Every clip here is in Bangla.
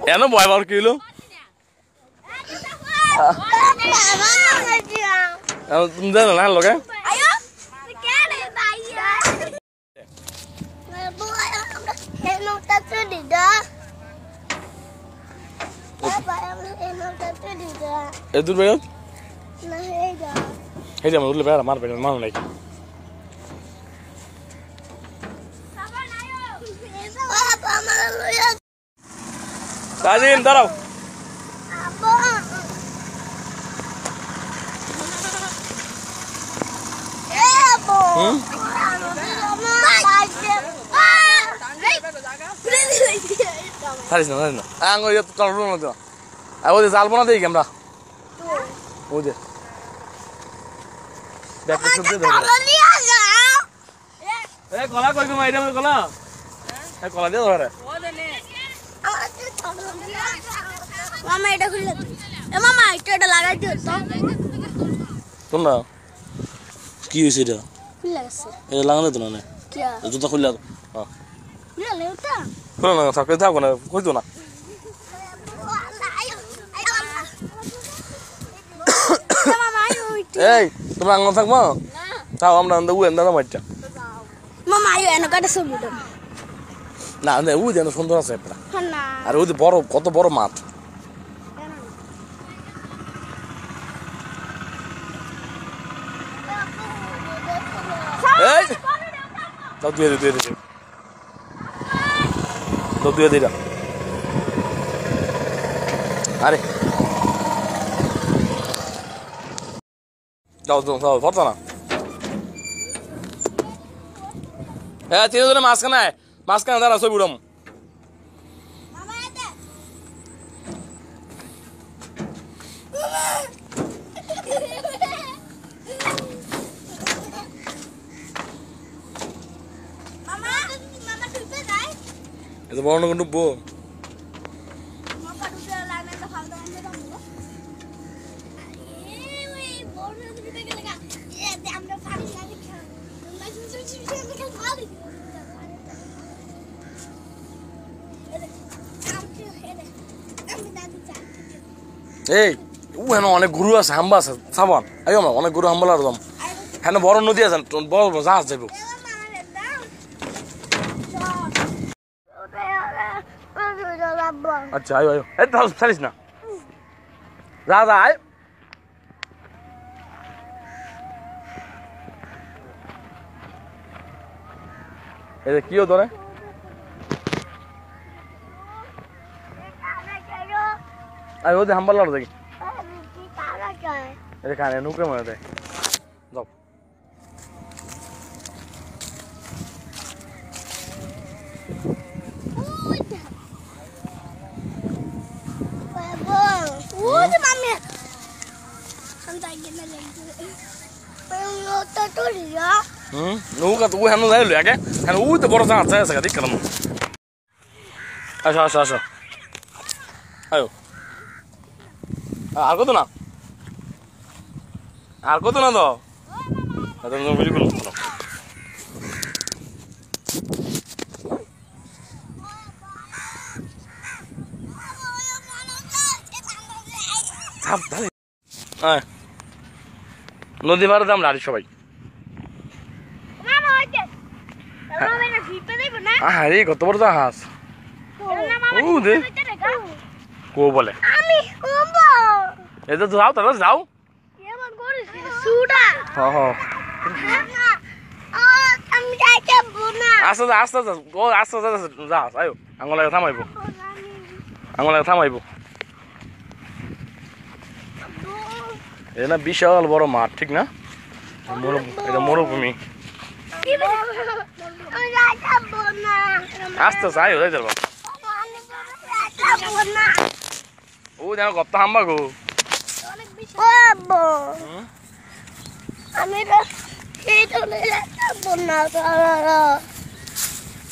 এনো ভয় পাওয়ার কি হলো তুমি জানো না লগে এদুর বেরো এই যে উঠলে বেড়া মার বেড়া মানো নাকি কাজিন দাঁড়াও ছাড়িস না ছাড়িস না আঙ ওদের জালবো না দেখি আমরা ওদের কলা কই তোমার এটা কলা কলা দিয়ে ধরে মামা এটা খুলে মামা এটা লাগাই দিও তো তোমরা কি হয়েছে এটা খুলে গেছে এটা লাগানো তো না কি জুতা খুললে হ্যাঁ খুলে লেউটা খুলে না থাকলে থাকো না কইতো না এই তোমরা আঙ্গন থাকবো তাও আমরা আন্দা উই আন্দা মাইটা মামা আইও এনে কাটে ছবি দাও না না উই যেন সুন্দর আছে এটা না আর ওই বড় কত বড় মাঠ এই দাও দিয়ে দে দাও দিয়ে দে আরে দাও ধরতো না হ্যাঁ তিনজনে মাঝখানে দাঁড়া ছবি উড়াম এটা বড় না ডুববো এই ওখানে অনেক গরু আছে হাম্বা আছে সাবান আই আমরা অনেক গরু হাম্বাল আর দাম হ্যাঁ বড় নদী আছে বড় বড় জাহাজ যাইব আচ্ছা আয়ো এই তো ছাড়িস না যা আয় এই কি হতো রে আয় ওদের হাম্বাল আর দেখি এটা কানে নুকে মনে দেয় যাও নৌকা তো হেন যাই লো আগে হেন ওই তো বড় জাহাজ আছে দেখ কেন আসো আয়ো আর কত না তো বিলকুল নদী পাড়ে দাম লাড়ি সবাই আরে কত বড় জাহাজ কো বলে এটা তো যাও তাহলে যাও আস্তে আস্তে যা আয়ো আঙুলাকে থামাইব এটা না বিশাল বড় মাঠ ঠিক না এটা মরুভূমি আস্তে আয়ো যাই যাবো ও যেন গপ্তা হাম্বা গো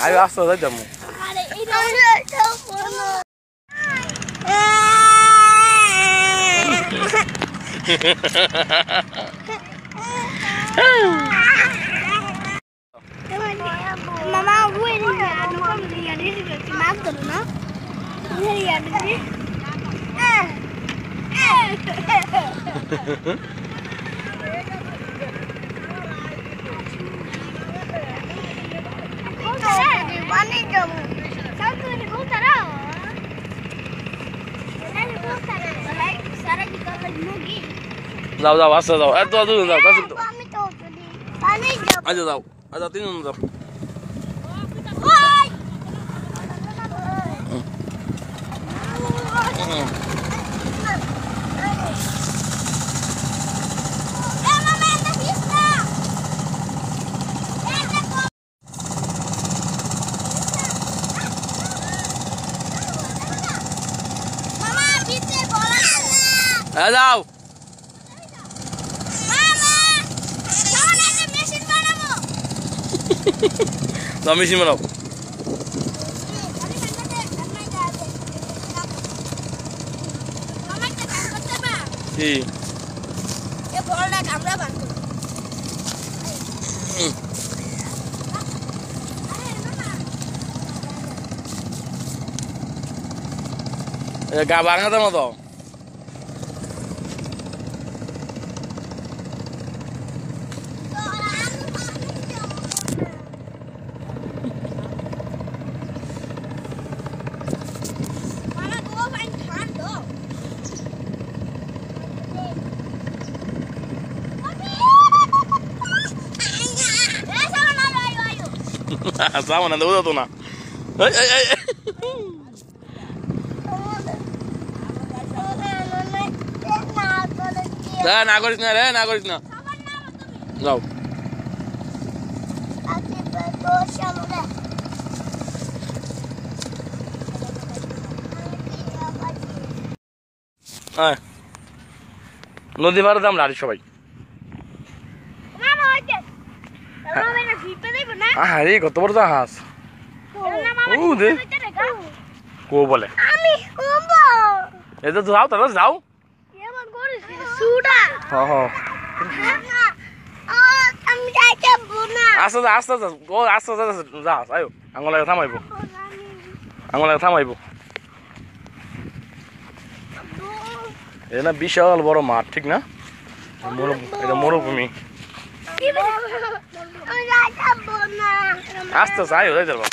আয়ো আস্তে যাই যাবো যাও যাও আচ্ছা যাও এত যাও আচ্ছা যাও আচ্ছা তিনজন যাও যাও মেশিন বানাও কি গা বাঙাতে মতো sama nanti udah tuh nak. Dah nak goris na. Jauh. নদী পাড়ে দাম লাড়ি সবাই আরে কত বড় জাহাজ ও দে কো বলে এটা তো যাও তাহলে যাও আস্তে আস্তে ও আস্তে আস্তে জাহাজ আয়ো আঙুলে থামাইবো এটা বিশাল বড় মাঠ ঠিক না এটা মরুভূমি আস্তে আস্তে যাই যাবো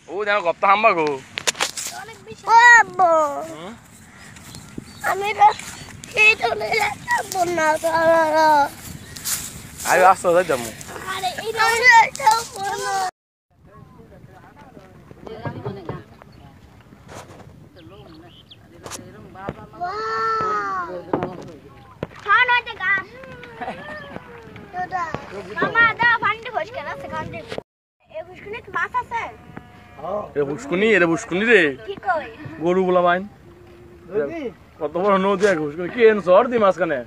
ও যেন কত হাম্বা গো আয় আস্তে যাই যাবো বুসকুনি রে গরু বলা বাইন কত বড় নদী কি চর দি মাঝখানে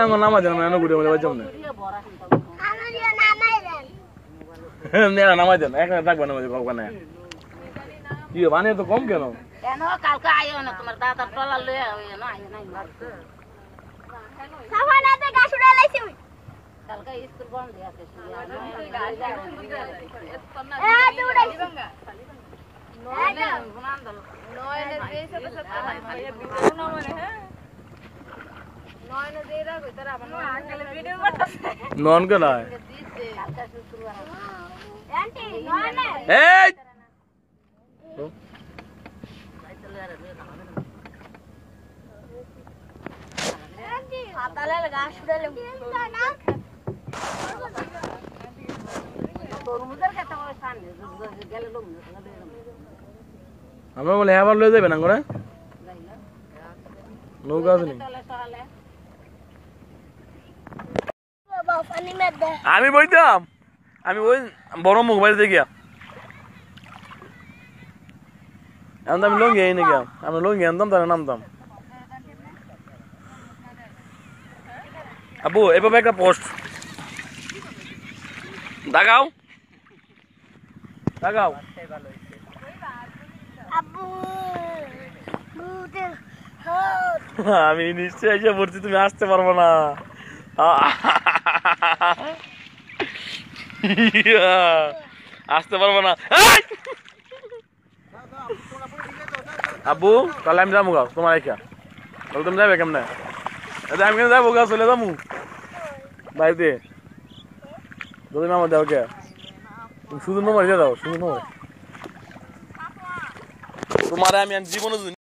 আমার নামা দেন ঘুরে বাজাম না নামাই দেন এখানে থাকবে না ওখানে কি বানিয়ে তো কম কেন কালকে আইও না তোমার দাদা টলা লয়ে আইও না কালকে স্কুল বন্ধ আছে নন কে লাই আমরা বলে আবার লয়ে যাবে না করে নৌকা আছে আমি বইতাম আমি ওই বড় মোবাইল দেখিয়া আমি লঙ্গি এই নাকি আমি লঙ্গি আনতাম তারা নামতাম আবু এভাবে একটা পোস্ট দাগাও আমি নিশ্চয় এসে পড়ছি তুমি আসতে পারবো না আসতে পারবো না এই! আব্বু তাহলে আমি যাবো গা তোমার একা তাহলে তুমি যাবে কেমনে আমি কেন যাবো গা চলে যাবো বাড়িতে যদি মামা দাও কে তুমি শুধু নম্বর দিয়ে দাও শুধু নম্বর তোমার আমি জীবনে